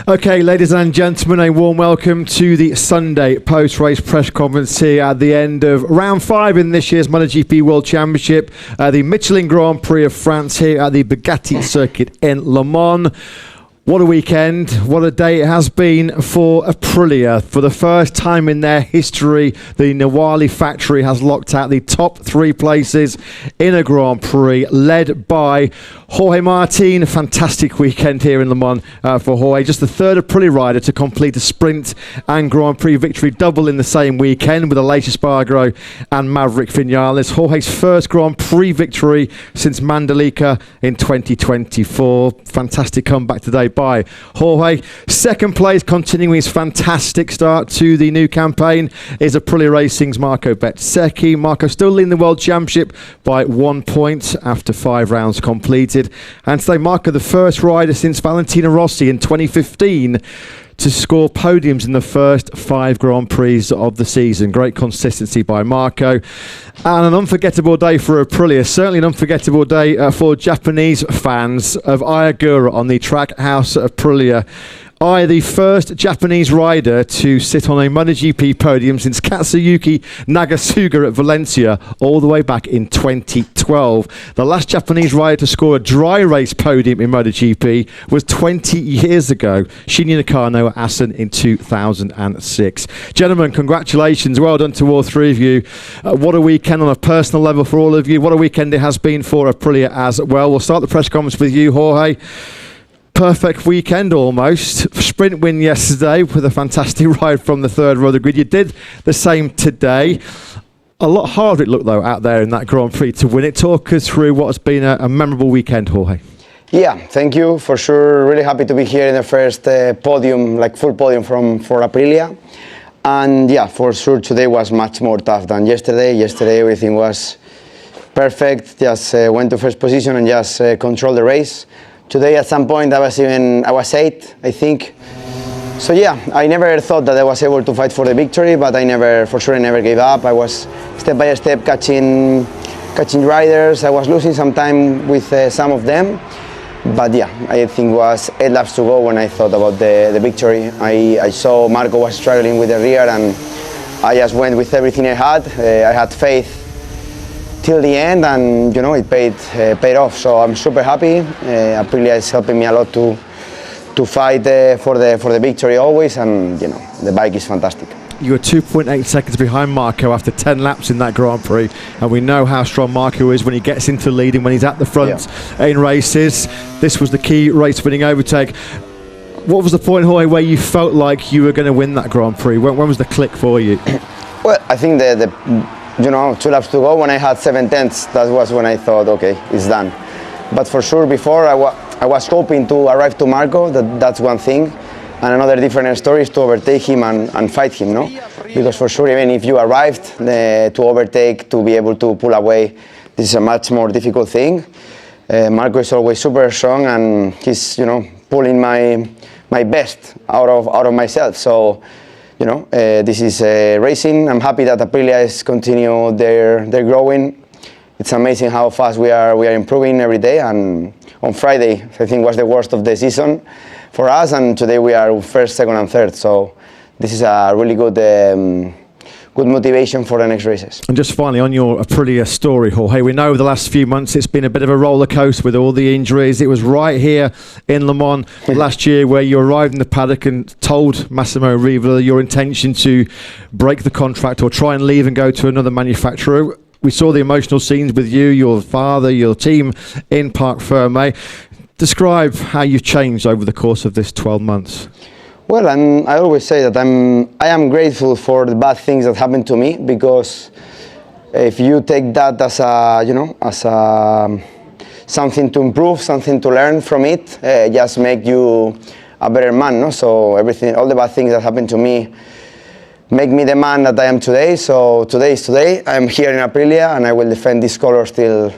Okay, ladies and gentlemen, a warm welcome to the Sunday post-race press conference here at the end of round 5 in this year's Motogp World Championship, the Michelin Grand Prix of France here at the Bugatti circuit in Le Mans. What a weekend, what a day it has been for Aprilia. For the first time in their history, the Nawali factory has locked out the top 3 places in a Grand Prix, led by Jorge Martin. A fantastic weekend here in Le Mans for Jorge. Just the third Aprilia rider to complete a sprint and Grand Prix victory double in the same weekend with Aleix Espargaro and Maverick Vinales. Jorge's first Grand Prix victory since Mandalika in 2024. Fantastic comeback today by Jorge. Second place, continuing his fantastic start to the new campaign, is Aprilia Racing's Marco Bezzecchi. Marco still leading the World Championship by 1 point after 5 rounds completed. And today, Marco, the first rider since Valentino Rossi in 2015 to score podiums in the first 5 Grand Prix of the season. Great consistency by Marco. And an unforgettable day for Aprilia. Certainly an unforgettable day for Japanese fans of Ayagura on the track house at Aprilia. The first Japanese rider to sit on a Motogp podium since Katsuyuki Nagasuga at Valencia all the way back in 2012. The last Japanese rider to score a dry race podium in Motogp was 20 years ago, Shinya Nakano at Assen in 2006. Gentlemen, congratulations. Well done to all 3 of you. What a weekend on a personal level for all of you. What a weekend it has been for Aprilia as well. We'll start the press conference with you, Jorge. Perfect weekend almost. Sprint win yesterday with a fantastic ride from the third row of the grid. You did the same today. A lot harder it looked though out there in that Grand Prix to win it. Talk us through what has been a memorable weekend, Jorge. Yeah, thank you. For sure, really happy to be here in the first podium, like full podium for Aprilia. And yeah, for sure today was much more tough than yesterday. Yesterday everything was perfect. Just went to first position and just controlled the race. Today at some point I was 8th, I think. So yeah, I never thought that I was able to fight for the victory, but I never gave up. I was step by step catching riders. I was losing some time with some of them. But yeah, I think it was 8 laps to go when I thought about the victory. I saw Marco was struggling with the rear and I just went with everything I had. I had faith till the end, and you know it paid off. So I'm super happy. Aprilia is helping me a lot to fight for the victory always, and you know the bike is fantastic. You were 2.8 seconds behind Marco after 10 laps in that Grand Prix, and we know how strong Marco is when he gets into leading, when he's at the front in races. This was the key race-winning overtake. What was the point, Jorge, where you felt like you were going to win that Grand Prix? When was the click for you? Well, I think you know, 2 laps to go, when I had 7/10, that was when I thought, okay, it's done. But for sure, before I was hoping to arrive to Marco. That's one thing, and another different story is to overtake him and fight him, no? Because for sure, even if you arrived to overtake, to be able to pull away, this is a much more difficult thing. Marco is always super strong, and he's, you know, pulling my best out of myself. So, you know, this is racing. I'm happy that Aprilia is continue their growing. It's amazing how fast we are improving every day. And on Friday, I think was the worst of the season for us, and today we are first, second, and third. So this is a really good motivation for the next races. And just finally, on your Aprilia story, Jorge, we know over the last few months it's been a bit of a roller coaster with all the injuries. It was right here in Le Mans last year where you arrived in the paddock and told Massimo Riva your intention to break the contract or try and leave and go to another manufacturer. We saw the emotional scenes with you, your father, your team in Parc Fermé. Describe how you've changed over the course of this 12 months. Well, I always say that I am grateful for the bad things that happened to me, because if you take that as something to improve, something to learn from it, just make you a better man, no? So all the bad things that happened to me make me the man that I am today. So today is today. I'm here in Aprilia and I will defend these colors till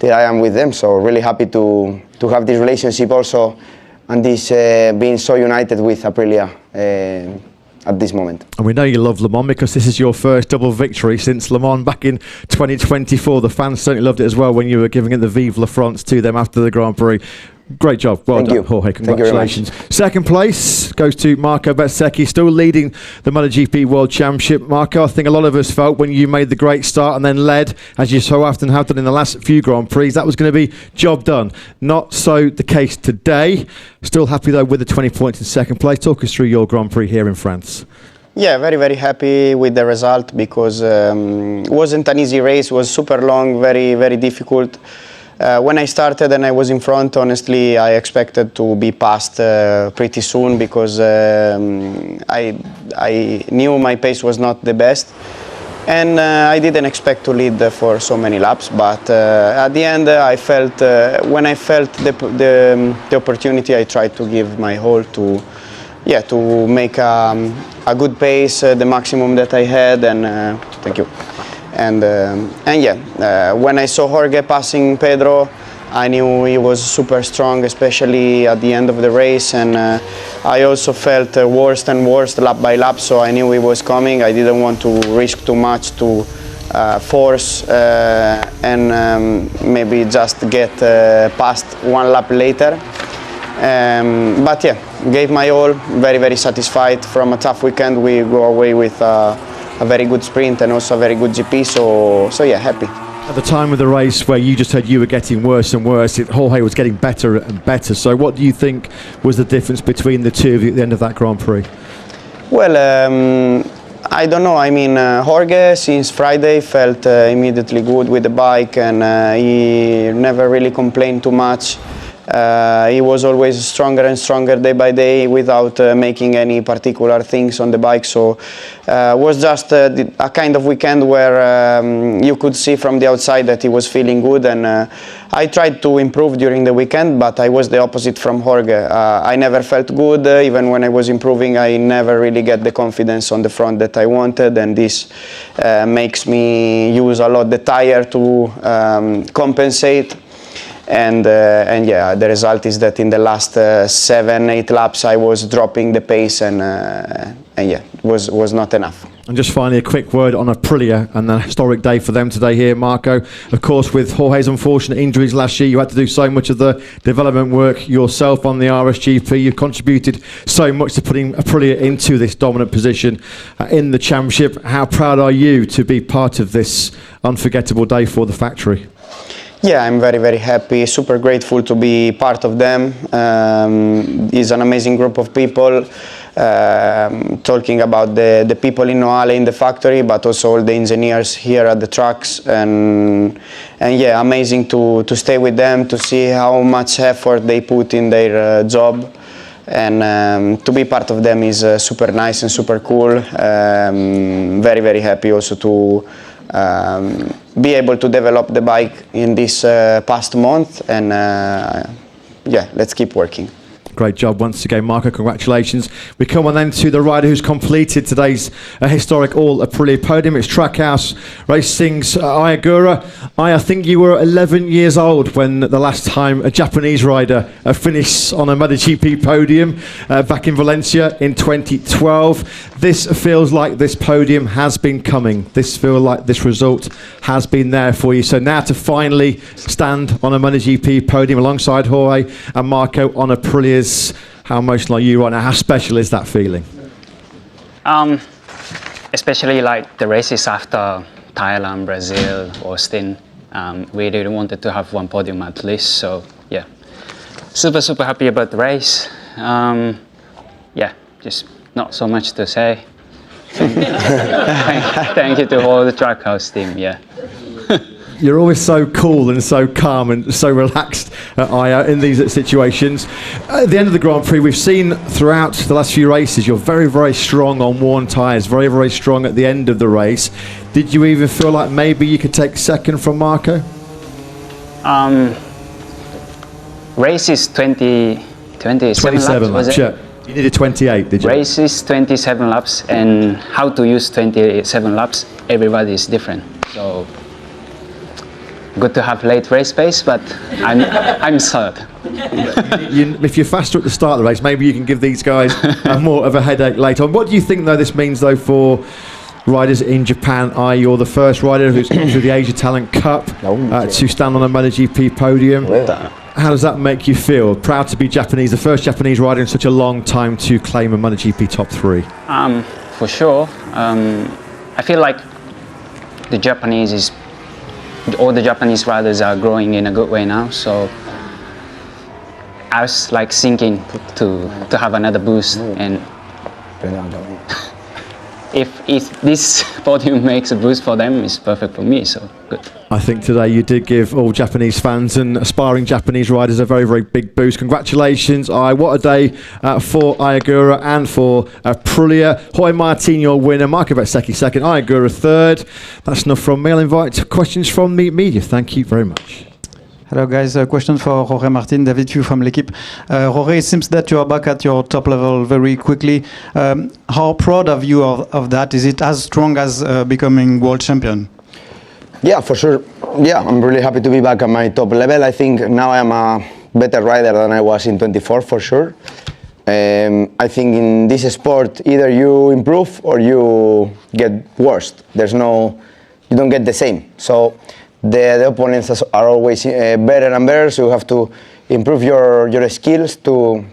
I am with them. So really happy to have this relationship also, and this being so united with Aprilia at this moment. And we know you love Le Mans because this is your first double victory since Le Mans back in 2024. The fans certainly loved it as well when you were giving it the Vive la France to them after the Grand Prix. Great job. Well Thank done, you. Jorge. Thank you very Congratulations. Second place goes to Marco Bezzecchi, still leading the Motogp World Championship. Marco, I think a lot of us felt when you made the great start and then led, as you so often have done in the last few Grand Prix, that was going to be job done. Not so the case today. Still happy though with the 20 points in second place. Talk us through your Grand Prix here in France. Yeah, very, very happy with the result because it wasn't an easy race. It was super long, very, very difficult. When I started and I was in front, honestly, I expected to be passed pretty soon because I knew my pace was not the best. And I didn't expect to lead for so many laps, but at the end, I felt when I felt the opportunity, I tried to give my whole to make a good pace, the maximum that I had, and thank you. And when I saw Jorge passing Pedro, I knew he was super strong, especially at the end of the race, and I also felt worse and worse lap by lap, so I knew he was coming. I didn't want to risk too much to force and maybe just get past one lap later. But yeah, gave my all, very, very satisfied. From a tough weekend, we go away with a very good sprint and also a very good GP, so yeah, happy. At the time of the race where you just said you were getting worse and worse, Jorge was getting better and better. So what do you think was the difference between the two of you at the end of that Grand Prix? Well, I don't know. I mean, Jorge since Friday felt immediately good with the bike, and he never really complained too much. He was always stronger and stronger day by day without making any particular things on the bike, so it was just a kind of weekend where you could see from the outside that he was feeling good, and I tried to improve during the weekend, but I was the opposite from Jorge. I never felt good, even when I was improving. I never really get the confidence on the front that I wanted, and this makes me use a lot the tire to compensate. And yeah, the result is that in the last 7-8 laps I was dropping the pace, and yeah, it was not enough. And just finally, a quick word on Aprilia and the historic day for them today here, Marco. Of course, with Jorge's unfortunate injuries last year, you had to do so much of the development work yourself on the RSGP. You've contributed so much to putting Aprilia into this dominant position in the championship. How proud are you to be part of this unforgettable day for the factory? Yeah, I'm very, very happy, super grateful to be part of them. It's an amazing group of people, talking about the people in Noale in the factory, but also all the engineers here at the tracks. And yeah, amazing to stay with them, to see how much effort they put in their job. And to be part of them is super nice and super cool. Very, very happy also to be able to develop the bike in this past month, and yeah, let's keep working. Great job once again, Marco. Congratulations. We come on then to the rider who's completed today's historic all-Aprilia podium. It's Trackhouse Racing's Ayagura. I think you were 11 years old when the last time a Japanese rider finished on a Motogp podium back in Valencia in 2012. This feels like this podium has been coming. This feels like this result has been there for you. So now to finally stand on a Motogp podium alongside Jorge and Marco on Aprilia's. How emotional are you right now? How special is that feeling? Especially like the races after Thailand, Brazil, Austin. We really wanted to have one podium at least. So yeah, super happy about the race. Yeah, just not so much to say. Thank you to all the Trackhouse team. Yeah. You're always so cool and so calm and so relaxed, Aya, in these situations. At the end of the Grand Prix, we've seen throughout the last few races, you're very, very strong on worn tyres, very, very strong at the end of the race. Did you even feel like maybe you could take second from Marco? Race is 27 laps, was it? Yeah. You needed 28, did you? Race is 27 laps, and how to use 27 laps, everybody is different. So good to have late race pace, but I'm sad. If you're faster at the start of the race, maybe you can give these guys more of a headache later on. What do you think, though, this means, though, for riders in Japan? You're the first rider who's come through the Asia Talent Cup to stand on a Motogp podium. How does that make you feel? Proud to be Japanese, the first Japanese rider in such a long time to claim a Motogp top 3. For sure. I feel like all the Japanese riders are growing in a good way now. So I was like thinking to have another boost, and if this podium makes a boost for them, it's perfect for me. So good. I think today you did give all Japanese fans and aspiring Japanese riders a very, very big boost. Congratulations, what a day for Ayagura and for Aprilia. Jorge Martin, your winner, Marco Bezzecchi second, Ayagura third. That's enough from me. I'll invite questions from the media. Thank you very much. Hello guys, a question for Jorge Martin, David Yu from L'Equipe. Jorge, it seems that you are back at your top level very quickly. How proud are you of that? Is it as strong as becoming world champion? Yeah, for sure. Yeah, I'm really happy to be back at my top level. I think now I'm a better rider than I was in 24 for sure. I think in this sport, either you improve or you get worse. You don't get the same. So the opponents are always better and better, so you have to improve your skills to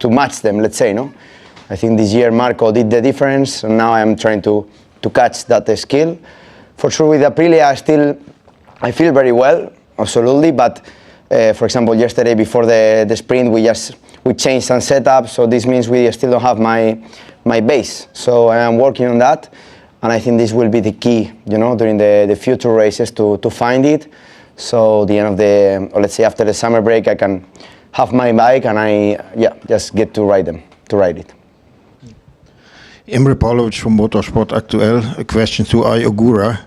match them, let's say, no? I think this year Marco did the difference, and now I'm trying to catch that skill. For sure with Aprilia, I feel very well, absolutely, but for example, yesterday before the sprint, we changed some setup, so this means we still don't have my base. So I am working on that. And I think this will be the key, during the future races to find it. So the end of or let's say after the summer break, I can have my bike and just get to ride it. Imre Pavlovic from Motorsport Actuel. A question to Ayagura.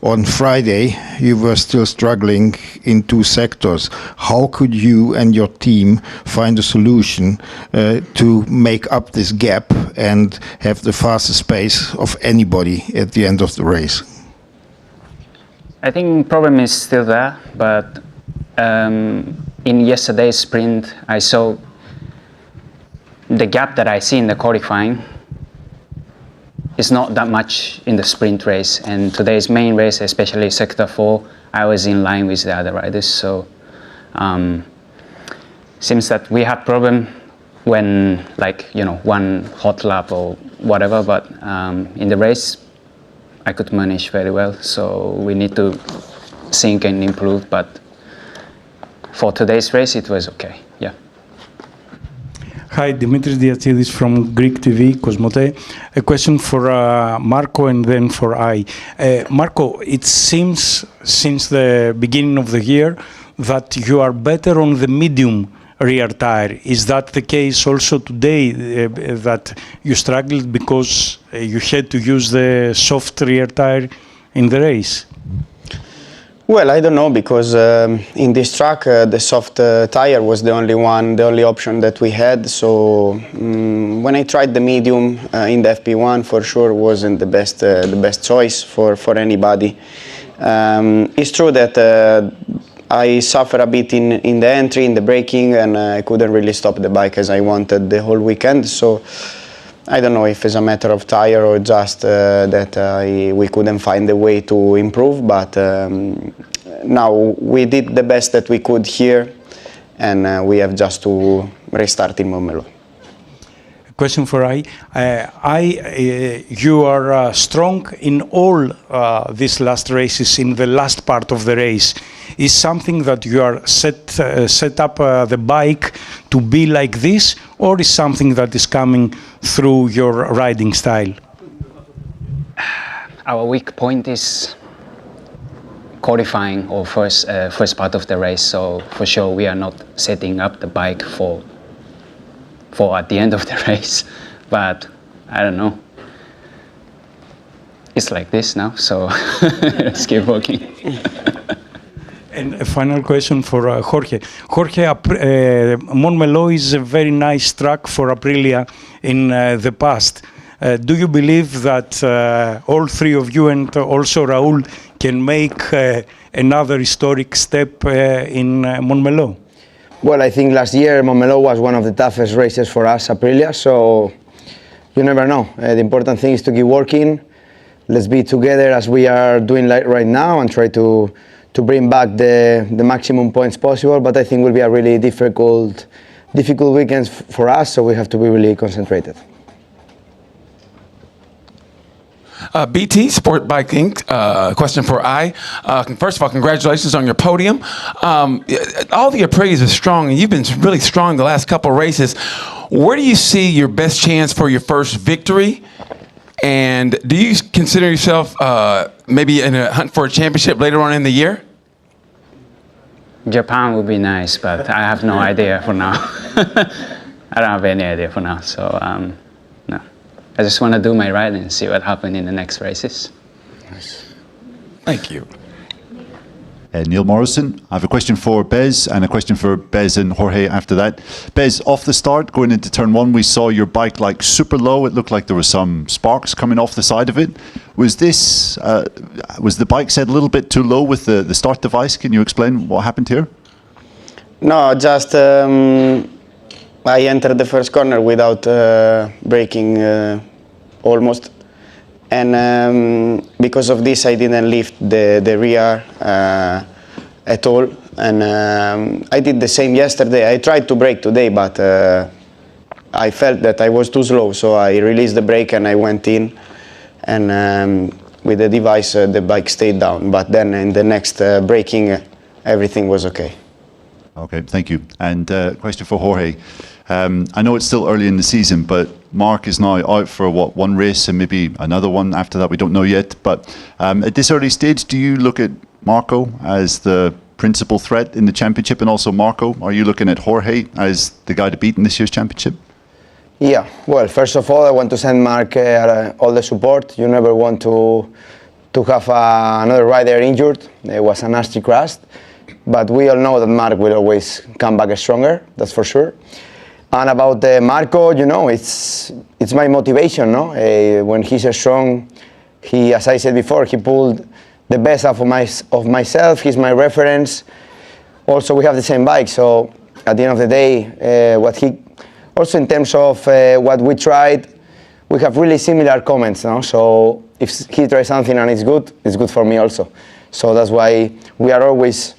On Friday, you were still struggling in 2 sectors. How could you and your team find a solution to make up this gap and have the fastest pace of anybody at the end of the race? I think problem is still there, but in yesterday's sprint, I saw the gap that I see in the qualifying is not that much in the sprint race. And today's main race, especially sector 4, I was in line with the other riders. So seems that we have problem when one hot lap or whatever, but in the race I could manage very well. So we need to think and improve, but for today's race it was okay. Yeah. Hi, Dimitris Diatsidis from Greek TV, Cosmote. A question for Marco and then for Marco, it seems since the beginning of the year that you are better on the medium rear tire. Is that the case also today, that you struggled because you had to use the soft rear tire in the race? Well, I don't know, because in this track the soft tire was the only option that we had. So when I tried the medium in the FP1, for sure wasn't the best choice for anybody. It's true that I suffered a bit in the entry, in the braking, and I couldn't really stop the bike as I wanted the whole weekend. So I don't know if it's a matter of tire or just that we couldn't find a way to improve, but now we did the best that we could here, and we have just to restart in Montmeló. Question for you are strong in all these last races, in the last part of the race. Is something that you are set up the bike to be like this, or is something that is coming through your riding style? Our weak point is qualifying or first part of the race, so for sure we are not setting up the bike for at the end of the race, but I don't know. It's like this now, so let's keep working. And a final question for Jorge. Jorge, Montmeló is a very nice track for Aprilia in the past. Do you believe that all three of you and also Raúl can make another historic step in Montmeló? Well, I think last year Montmeló was one of the toughest races for us, Aprilia, so you never know. The important thing is to keep working. Let's be together as we are doing right now and try to bring back the maximum points possible. But I think it will be a really difficult weekend for us, so we have to be really concentrated. BT Sport Bike Inc. Question for I. First of all, congratulations on your podium. All the Prix are strong, and you've been really strong the last couple of races. Where do you see your best chance for your first victory? And do you consider yourself maybe in a hunt for a championship later on in the year? Japan would be nice, but I have no idea for now. I don't have any idea for now, so no. I just want to do my ride and see what happens in the next races. Thank you. Neil Morrison, I have a question for Bez and a question for Bez and Jorge after that. Bez, off the start, going into turn one, we saw your bike like super low. It looked like there was some sparks coming off the side of it. Was this, was the bike set a little bit too low with the start device? Can you explain what happened here? No, just I entered the first corner without braking almost. And because of this, I didn't lift the rear at all. And I did the same yesterday. I tried to brake today, but I felt that I was too slow. So I released the brake and I went in. And with the device, the bike stayed down. But then in the next braking, everything was okay. Okay, thank you. And question for Jorge. I know it's still early in the season, but Marc is now out for one race and maybe another one after that, we don't know yet. But at this early stage, do you look at Marco as the principal threat in the championship? And also Marco, are you looking at Jorge as the guy to beat in this year's championship? Yeah, well, first of all, I want to send Marc all the support. You never want to have another rider injured. It was a nasty crash. But we all know that Marc will always come back stronger, that's for sure. And about Marco, you know, it's my motivation, no? When he's strong, as I said before, he pulled the best out of myself. He's my reference. Also, we have the same bike, so at the end of the day, also in terms of what we tried, we have really similar comments, no? So if he tries something and it's good for me also. So that's why we are always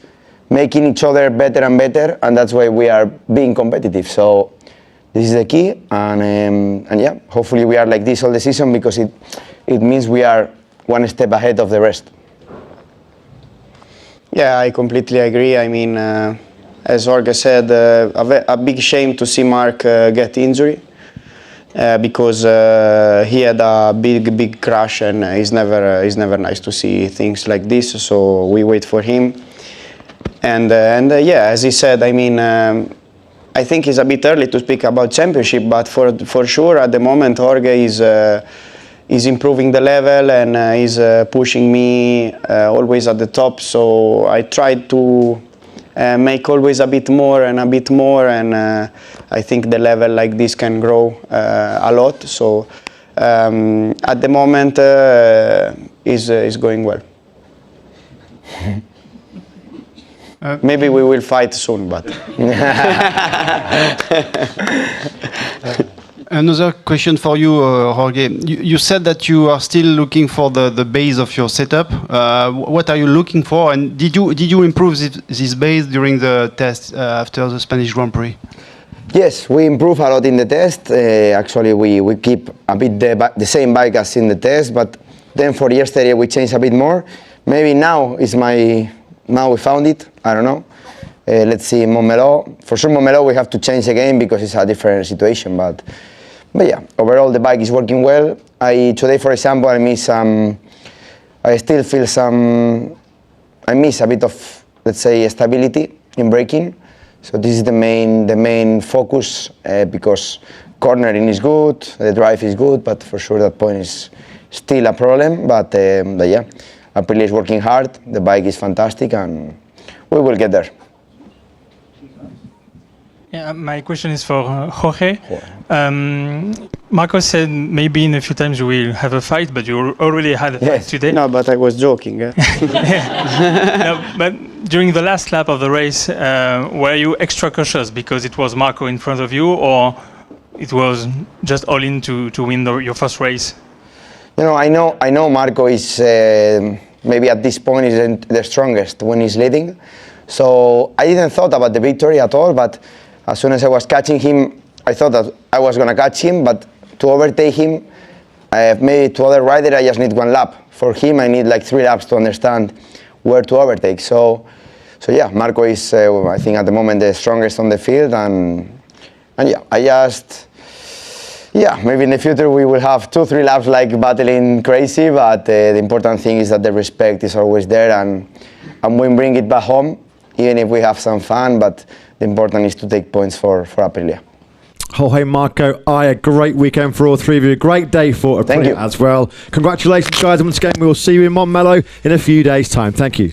making each other better and better, and that's why we are being competitive. So this is the key, and yeah, hopefully we are like this all the season, because it means we are one step ahead of the rest. Yeah, I completely agree. I mean, as Jorge said, a big shame to see Marc get injury, because he had a big crash, and it's never nice to see things like this. So we wait for him. And yeah, as he said, I mean, I think it's a bit early to speak about championship, but for sure at the moment Jorge is improving the level and is pushing me always at the top. So I tried to make always a bit more, and I think the level like this can grow a lot. So at the moment is going well. Maybe we will fight soon, but. Another question for you, Jorge. You said that you are still looking for the base of your setup. What are you looking for, and did you improve this base during the test after the Spanish Grand Prix? Yes, we improve a lot in the test. Actually, we keep a bit the same bike as in the test, but then for yesterday we changed a bit more. Maybe now we found it. I don't know. Let's see Montmeló. For sure, Montmeló we have to change again because it's a different situation. But yeah, overall the bike is working well. Today, for example, I miss a bit of, let's say, stability in braking. So this is the main focus, because cornering is good, the drive is good, but for sure that point is still a problem. But yeah, Aprilia is working hard. The bike is fantastic, and we will get there. Yeah, my question is for Jorge. Marco said maybe in a few times you will have a fight, but you already had a fight today. No, but I was joking. Yeah. No, but during the last lap of the race, were you extra cautious because it was Marco in front of you, or it was just all in to win your first race? You know, I know Marco is maybe at this point isn't the strongest when he's leading. So I didn't thought about the victory at all, but as soon as I was catching him, I thought that I was going to catch him, but to overtake him, maybe to other rider, I just need 1 lap. For him, I need like 3 laps to understand where to overtake. So yeah, Marco is, I think at the moment, the strongest on the field, and yeah, maybe in the future we will have 2-3 laps like battling crazy, but the important thing is that the respect is always there, and we bring it back home, even if we have some fun, but the important is to take points for Aprilia. Jorge, Marco, a great weekend for all three of you. A great day for Aprilia as well. Congratulations, guys. Once again, we will see you in Montmello in a few days' time. Thank you.